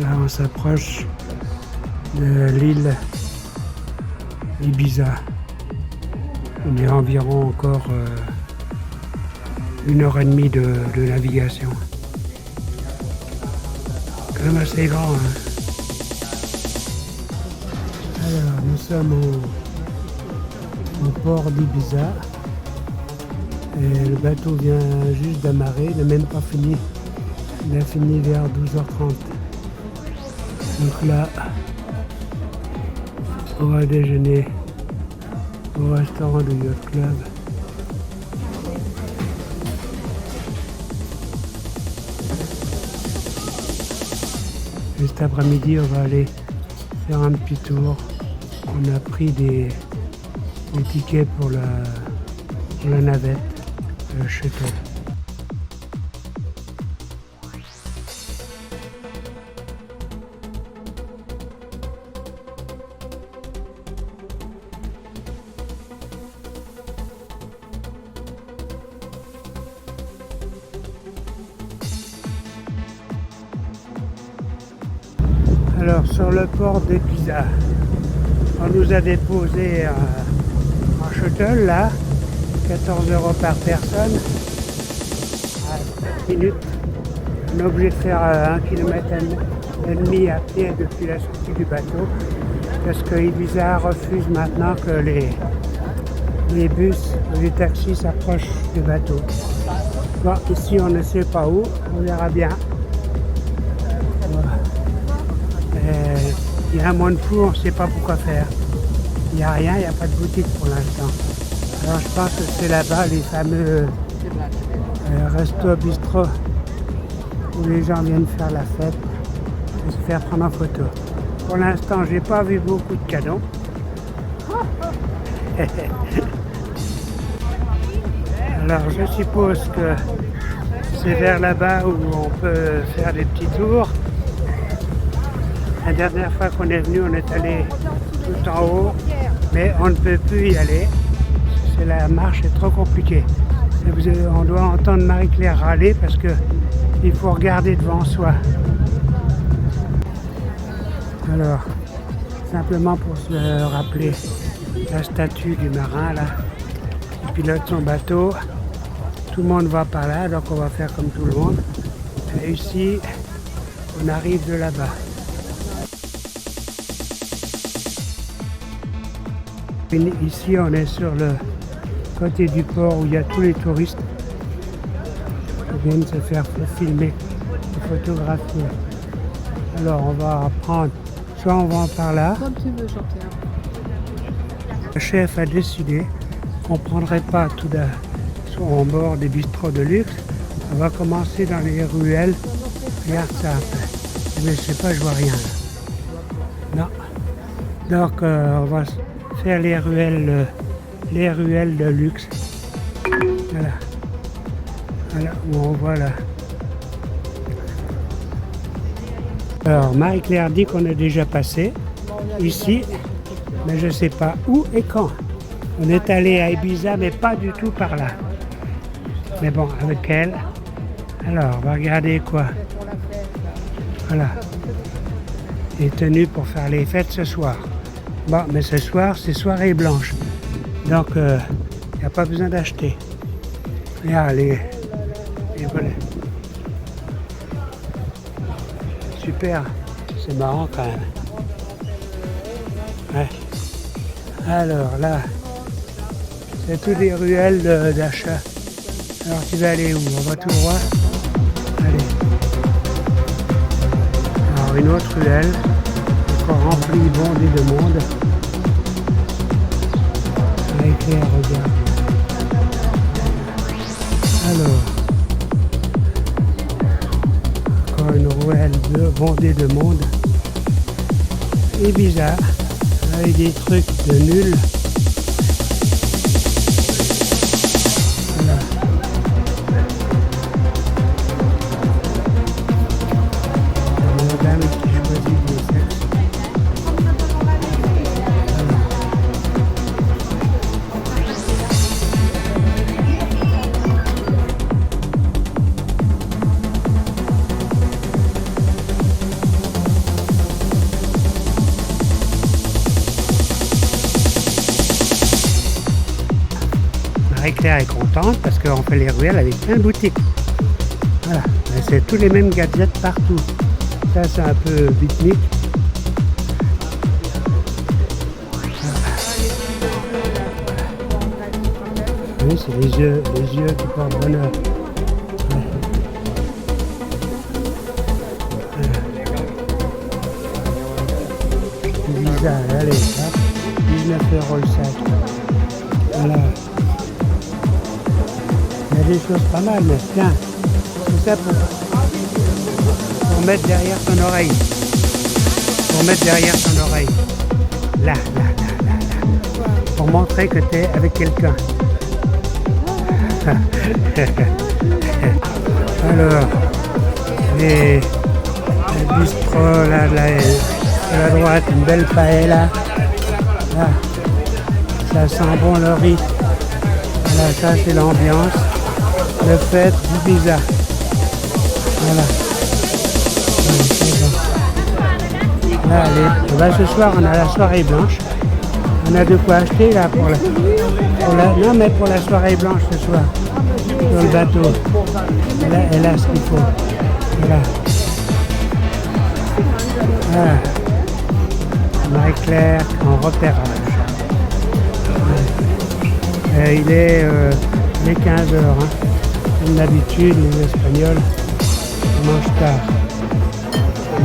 Là, on s'approche de l'île Ibiza. On est environ encore 1h30 de navigation. Quand même assez grand, hein. Alors, nous sommes au port d'Ibiza. Et le bateau vient juste d'amarrer, il n'a même pas fini. Il a fini vers 12h30. Donc là, on va déjeuner au restaurant du Yacht Club. Juste après-midi, on va aller faire un petit tour. On a pris des tickets pour la navette, le shuttle. Alors sur le port d'Ibiza, on nous a déposé en shuttle là, 14 € par personne, à 7 minutes. On est obligé de faire 1,5 km à pied depuis la sortie du bateau, parce que Ibiza refuse maintenant que les bus ou les taxis s'approchent du bateau. Bon, ici on ne sait pas où, on verra bien. Il y a un moins de fou, on ne sait pas pourquoi faire. Il n'y a rien, il n'y a pas de boutique pour l'instant. Alors je pense que c'est là-bas les fameux restos bistrot où les gens viennent faire la fête et se faire prendre en photo. Pour l'instant, j'ai pas vu beaucoup de canons. Alors je suppose que c'est vers là-bas où on peut faire des petits tours. La dernière fois qu'on est venu, on est allé tout en haut, mais on ne peut plus y aller. La marche est trop compliquée. On doit entendre Marie-Claire râler parce qu'il faut regarder devant soi. Alors, simplement pour se rappeler la statue du marin là, qui pilote son bateau. Tout le monde va par là, donc on va faire comme tout le monde. Et ici, on arrive de là-bas. Ici, on est sur le côté du port où il y a tous les touristes qui viennent se faire filmer et photographier. Alors, on va prendre, soit on va par là. Comme tu veux chanter. Le chef a décidé qu'on ne prendrait pas tout en bord des bistrots de luxe. On va commencer dans les ruelles. Regarde ça. Mais je sais pas, je vois rien. Non. Donc, on va faire les ruelles de luxe. Voilà. Voilà où on voit là. Alors Marie-Claire dit qu'on est déjà passé ici, mais je ne sais pas où et quand. On est allé à Ibiza, mais pas du tout par là. Mais bon, avec elle. Alors, on va regarder quoi. Voilà. Les tenues pour faire les fêtes ce soir. Bon, mais ce soir, c'est soirée blanche. Donc, il n'y a pas besoin d'acheter. Regarde, les volets. Super. C'est marrant quand même. Ouais. Alors là, c'est toutes les ruelles d'achat. Alors, tu vas aller où? On va tout droit. Allez. Alors, une autre ruelle. Encore remplie, bondée de monde. Marie-Claire, regarde. Alors, encore une ruelle bondée de monde. Ibiza, avec des trucs de nul. Voilà. La dame qui choisit des sexes. Marie-Claire est contente parce qu'on fait les ruelles avec plein de boutiques. Voilà, mais c'est tous les mêmes gadgets partout. Ça c'est un peu beatnik. Oui, c'est les yeux qui portent bonheur. Visa, allez, hop, 19 € le sac. Voilà. Il y a des choses pas mal, mais tiens, c'est ça pour mettre derrière ton oreille. Pour mettre derrière ton oreille. Là. Pour montrer que tu es avec quelqu'un. Alors, les bistrots là, à la droite, une belle paella. Là, ça sent bon le riz. Voilà, ça c'est l'ambiance. Le fait du pizza. Voilà. Là, allez. Ben, ce soir, on a la soirée blanche. On a de quoi acheter là pour la soirée blanche ce soir. Sur le bateau. Elle a ce qu'il faut. Voilà. Voilà. Marie-Claire en repérage. Il est 15 h. Hein. Comme d'habitude, les Espagnols mangent tard.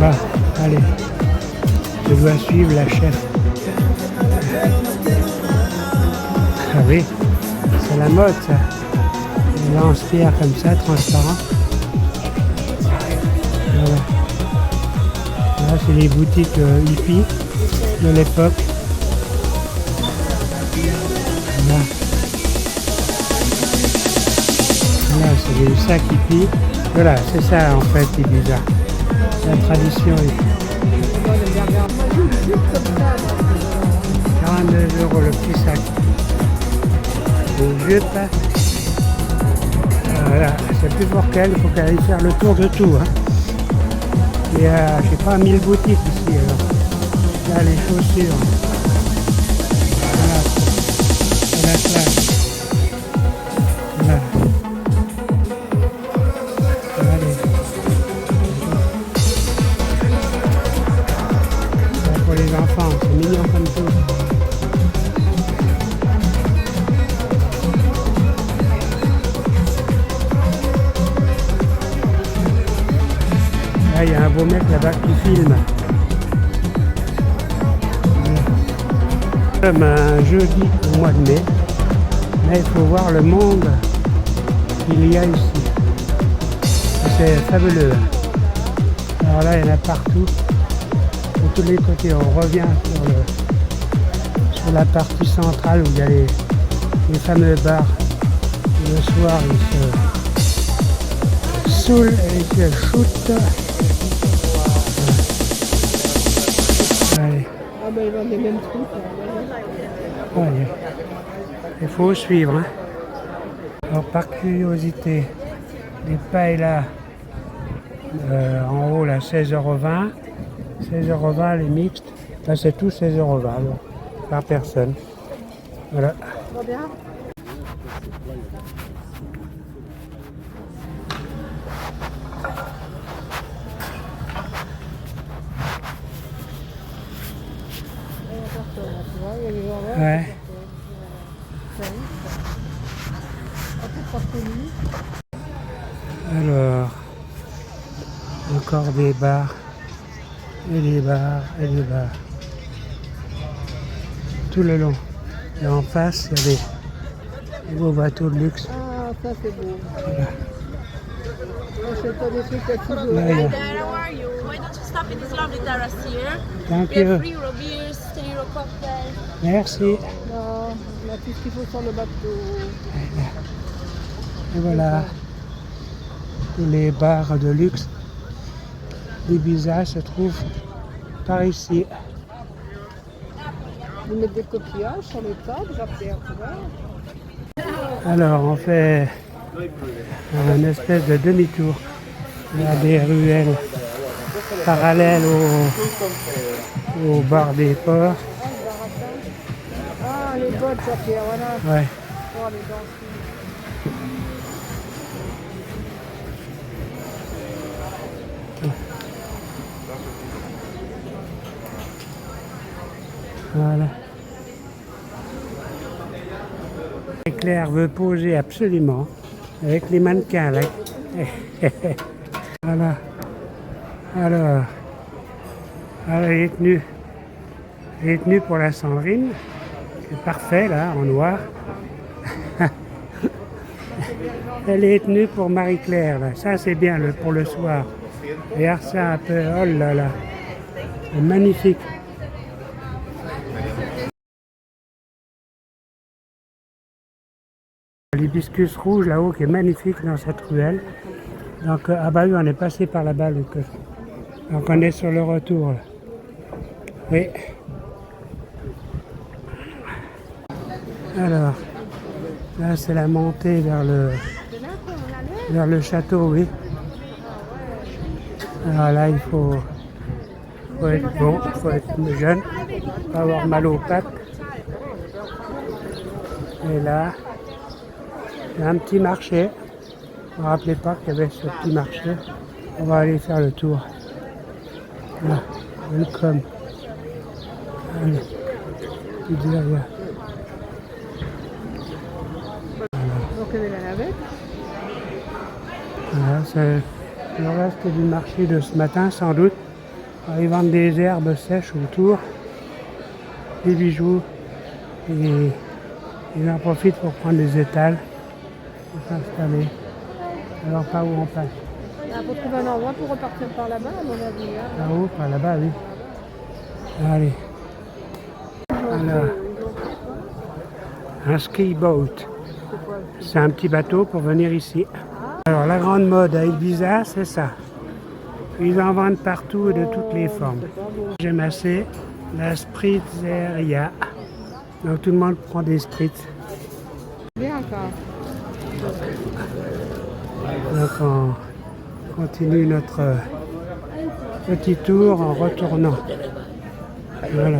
Bah, allez. Je dois suivre la chef. Ah oui, c'est la mode ça. Les lance-pierres comme ça, transparent. Voilà. Là, c'est les boutiques hippies de l'époque. Là, c'est des sacs hippies. Voilà, c'est ça en fait, Ibiza. La tradition est 42 € le petit sac. Le vieux pas. Voilà, c'est plus fort qu'elle, il faut qu'elle aille faire le tour de tout. Hein. Il y a, je sais pas, 1000 boutiques ici. Alors. Là, les chaussures. Voilà, c'est la classe. Voilà. Allez. Ça, pour les enfants, c'est mignon comme tout. Là, il y a un beau mec là-bas qui filme. Comme un jeudi au mois de mai, mais il faut voir le monde qu'il y a ici. C'est fabuleux. Alors là, il y en a partout, de tous les côtés. On revient sur la partie centrale où il y a les fameux bars. Le soir, ils se saoulent et ils se shootent. Allez. Ah ben ils vendent les mêmes trucs. Ouais. Il faut suivre. Hein. Alors par curiosité, les paellas en haut là 16,20 €. 16,20 € les mixtes. Là c'est tout 16,20 € par personne. Voilà. Ça va bien? Ouais. Alors, encore des bars, et des bars, et des bars. Tout le long. Et en face, il y a des beaux bateaux de luxe. Ah, ça c'est beau. Voilà. C'est pas des trucs à toujours. Là, il y a- Hi there, how are you? Why don't you stop in this lovely terrace here? Thank We have you. 3 € beers, 10 € cocktails. Merci. Non, on a tout ce qu'il faut sur le bateau. Et voilà. Tous les bars de luxe d'Ibiza se trouvent par ici. Vous mettez des coquillages sur les tables, après, tu vois. Alors on fait un espèce de demi-tour. Il y a des ruelles parallèles au bord des ports. Ah, les bottes, Jean-Pierre, voilà. Ouais. Oh, les danses. Voilà. Claire veut poser absolument avec les mannequins là. Voilà. Alors, elle est tenue pour la Sandrine. C'est parfait là, en noir. Elle est tenue pour Marie-Claire là. Ça c'est bien pour le soir. Regarde ça un peu. Oh là là. C'est magnifique. L'hibiscus rouge là-haut qui est magnifique dans cette ruelle. Donc, ah bah oui, on est passé par là-bas, Luc. Donc on est sur le retour. Là. Oui. Alors, là c'est la montée vers le château, oui. Alors là, il faut être bon, il faut être jeune, pas avoir mal aux pattes. Et là, il y a un petit marché. Je ne me rappelais pas qu'il y avait ce petit marché. On va aller faire le tour. Là, welcome. Allez, pizzeria. Donc, il y avait la navette. Voilà, c'est le reste du marché de ce matin, sans doute. Alors, ils vendent des herbes sèches autour, des bijoux, et ils en profitent pour prendre des étals, pour s'installer. Alors, par où on passe? Il faut trouver un endroit pour repartir par là-bas, à mon avis. Hein. Là-haut, par là-bas, oui. Allez. Alors, un ski boat. C'est un petit bateau pour venir ici. Alors, la grande mode à Ibiza, c'est ça. Ils en vendent partout et de toutes les formes. J'aime assez la spritzeria. Donc, tout le monde prend des spritz. Bien encore. Donc, on continue notre petit tour en retournant. Voilà.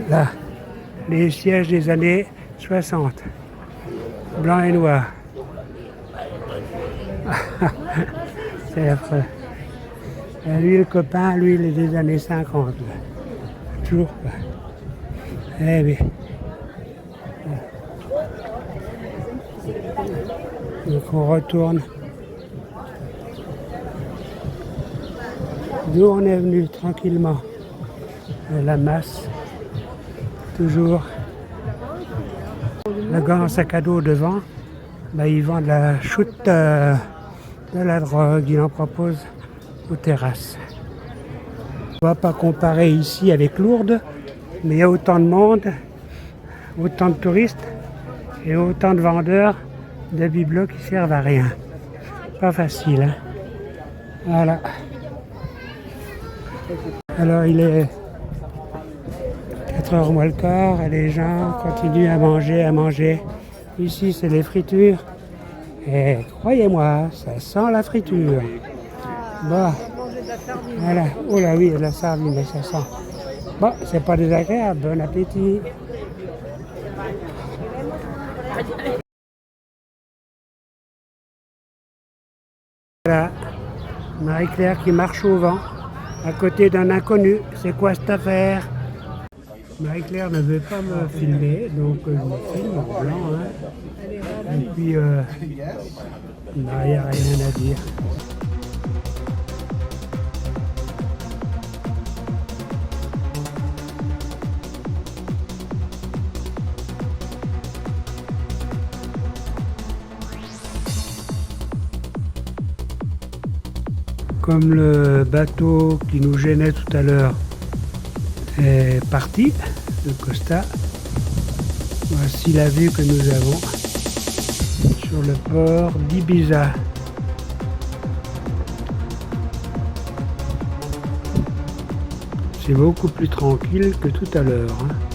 Là, les sièges des années 60. Blanc et noir. C'est affreux. Et lui, le copain, lui, il est des années 50. Là. Toujours pas. Eh bien. Donc on retourne d'où on est venu tranquillement. La masse, toujours. Le grand sac à dos devant, bah, ils vendent la chute de la drogue, ils en proposent aux terrasses. On ne va pas comparer ici avec Lourdes, mais il y a autant de monde, autant de touristes et autant de vendeurs de bibelots qui servent à rien. Pas facile, hein? Voilà. Alors il est 4h moins le quart et les gens continuent à manger. Ici c'est les fritures. Et croyez-moi, ça sent la friture. Bon. Voilà. Oh là oui, la sardine, mais ça sent. Bon, c'est pas désagréable. Bon appétit. Voilà, Marie-Claire qui marche au vent, à côté d'un inconnu. C'est quoi cette affaire? Marie-Claire ne veut pas me filmer, donc je me filme en blanc. Hein. Et puis, il n'y a rien à dire. Comme le bateau qui nous gênait tout à l'heure est parti, le Costa, voici la vue que nous avons sur le port d'Ibiza. C'est beaucoup plus tranquille que tout à l'heure. Hein.